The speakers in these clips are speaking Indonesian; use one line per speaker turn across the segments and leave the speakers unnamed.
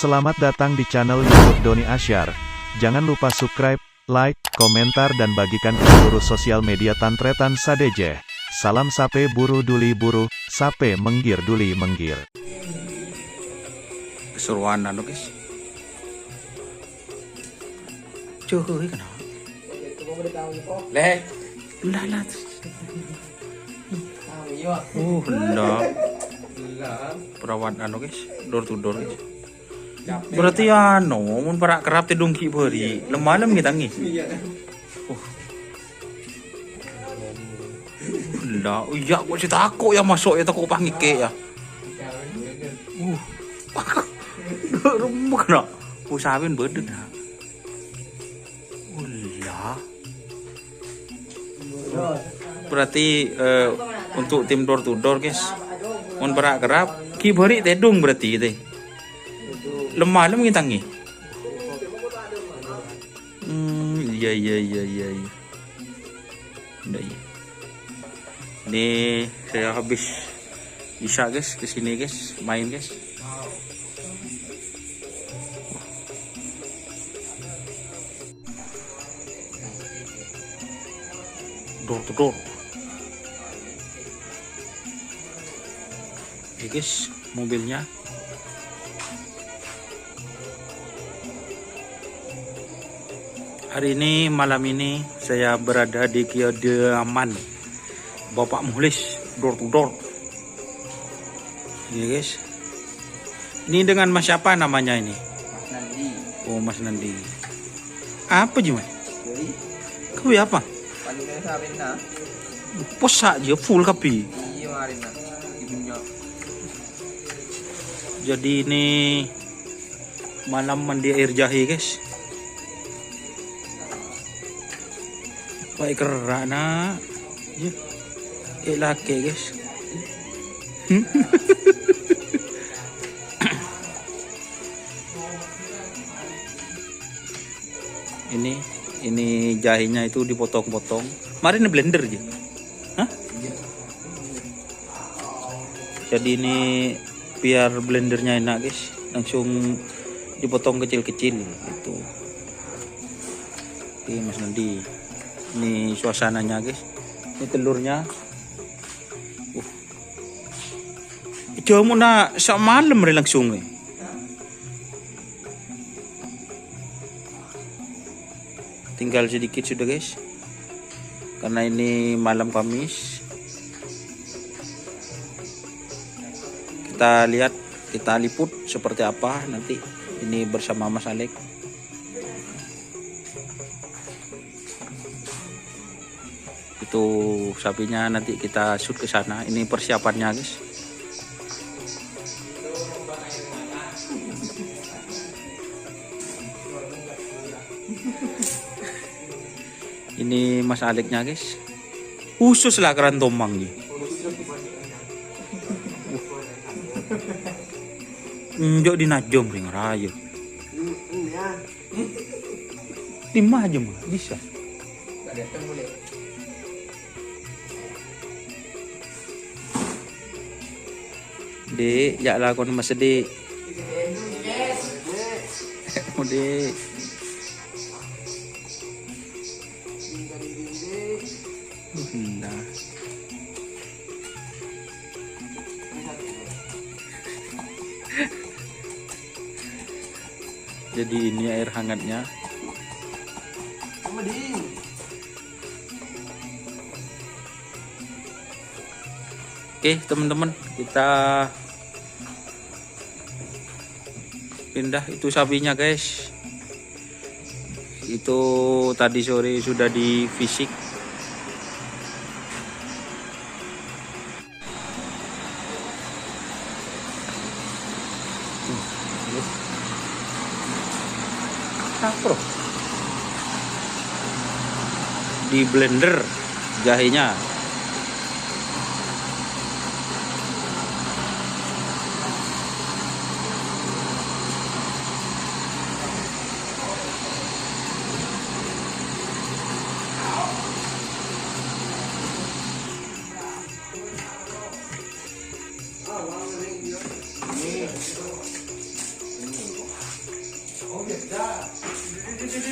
Selamat datang di channel YouTube Doni Asyar. Jangan lupa subscribe, like, komentar dan bagikan ke seluruh sosial media Tantretan Sadeje. Salam sape buru duli buru, sape menggir duli menggir.
Keseruan anu guys. Cuy kenapa? Leh. Lah. Hendak. Perawan anu guys, door to door guys. Berarti anu, mun parak kerap te dongki beuri, lemalem kita ngi. Hendak, iya gua sih takut ya masuk ya takut pangike ya. Rumah kena. Usahawin bedeg nah. Ulah. Berarti untuk tim door to door guys. Mun berak kerap ki beri tedung berarti teh. Lemah lem kita ngi. Iya. Nih saya habis bisa guys kesini guys main guys. Door to door. Oke guys, mobilnya. Hari ini malam ini saya berada di kediaman Bapak Muhlis door to door. Ini guys. Ini dengan Mas siapa namanya ini?
Mas Nandi.
Oh, Mas Nandi. Apa Jiman? Kau apa?
Paling dari sarin na.
Pos aja full kapi.
Iya marin na. Ibunya.
Jadi ini malam mandi air jahe guys. Baik kerak nak. Ya. Laki guys. Ini jahenya itu dipotong-potong. Mari ini blender aja. Hah? Jadi ini biar blendernya enak guys, langsung dipotong kecil-kecil gitu. Oke Mas Nandi, ini suasananya guys. Ini telurnya. Jamu nak semalam langsung nih. Tinggal sedikit sudah guys, karena ini malam Kamis. Kita lihat, kita liput seperti apa nanti ini bersama Mas Alek. Itu sapinya nanti kita shoot ke sana. Ini persiapannya guys. Ini Mas Aleknya guys, khusus lah keran tomang nih. Njok di najong ring raya. 5 aja mah bisa. Dek, ya lah kon mas dek. Dek. Nah. Jadi ini air hangatnya. Oke teman-teman, kita pindah itu sapinya guys. Itu tadi sore sudah di fisik. Bro. Di blender jahenya. Jadi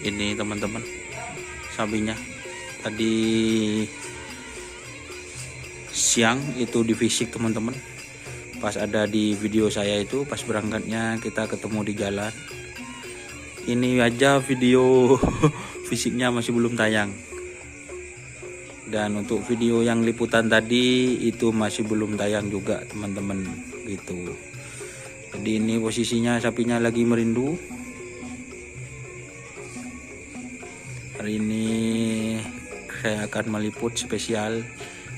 ini teman-teman sapinya tadi siang itu di fisik teman-teman. Pas ada di video saya itu pas berangkatnya kita ketemu di jalan. Ini aja video fisiknya masih belum tayang. Dan untuk video yang liputan tadi itu masih belum tayang juga teman-teman gitu. Jadi ini posisinya sapinya lagi merindu. Hari ini saya akan meliput spesial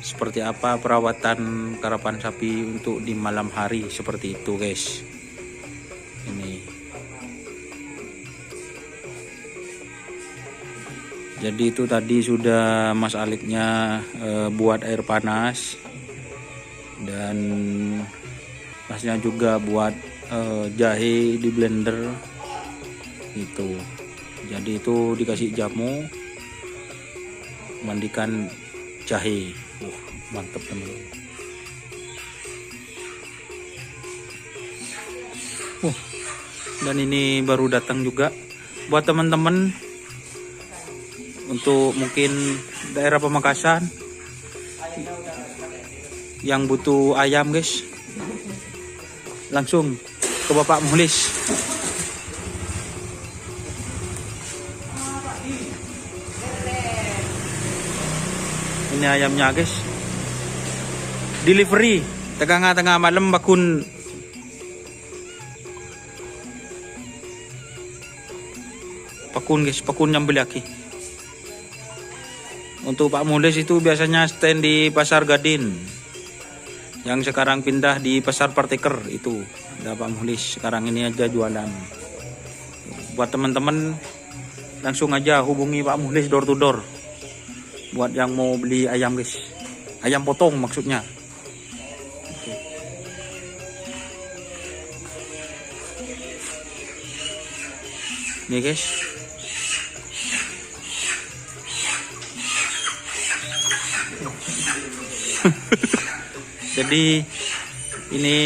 seperti apa perawatan karapan sapi untuk di malam hari seperti itu guys. Ini. Jadi itu tadi sudah Mas Aliknya buat air panas dan Masnya juga buat jahe di blender itu. Jadi itu dikasih jamu, mandikan jahe. Mantap teman-teman. Dan ini baru datang juga buat teman-teman untuk mungkin daerah Pamekasan yang butuh ayam guys, langsung ke Bapak Muhlis. Ini ayamnya guys, delivery tengah-tengah malam bakun guys, pakun yang beli lagi. Untuk Pak Mulis itu biasanya stand di Pasar Gadin, yang sekarang pindah di Pasar Parteker itu. Ada Pak Mulis sekarang ini aja jualan. Buat teman-teman langsung aja hubungi Pak Mulis door to door. Buat yang mau beli ayam guys, ayam potong maksudnya. Nih guys, jadi ini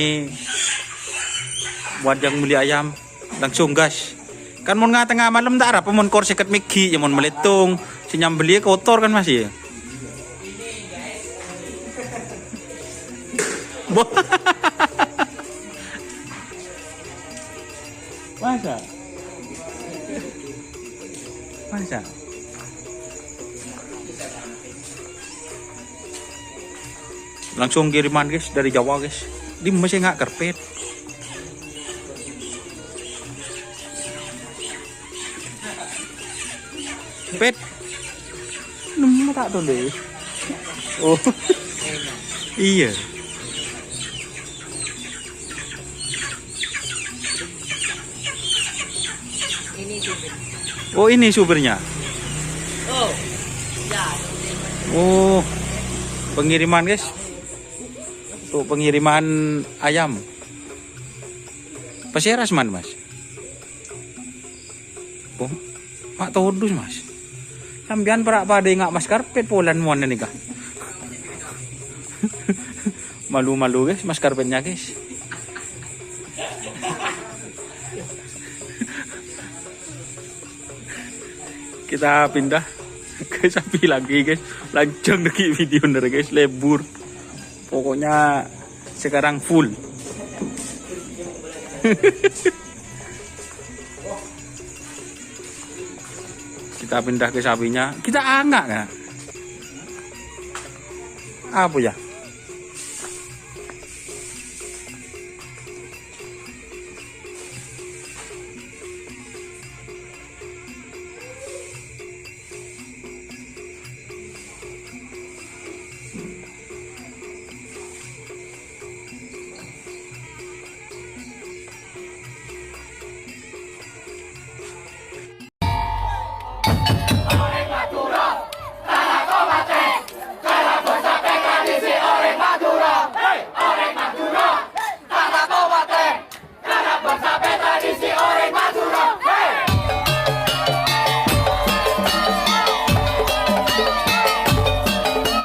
buat yang beli ayam langsung gas. Kan mau tengah malam tak apa mau kor seket migi ya mau meletung. Si nyambeli kotor kan masih ya. Masa? Langsung kiriman guys dari Jawa guys. Dia masih nggak karpet. Pet. Nemu tak tuh deh. Oh. Iya. Oh ini supirnya.
Oh. Ya.
Oh. Pengiriman guys. Tuh pengiriman ayam. Pasieras man mas. Oh. Pak Todus mas. Sambian perak pada ngak mas karpet polan muan nih kah. Malu-malu guys mas karpetnya guys. Kita pindah ke sapi lagi guys. Lanjut lagi video nih guys, lebur. Pokoknya sekarang full. Kita pindah ke sapinya. Kita angkat kan? Apa ya?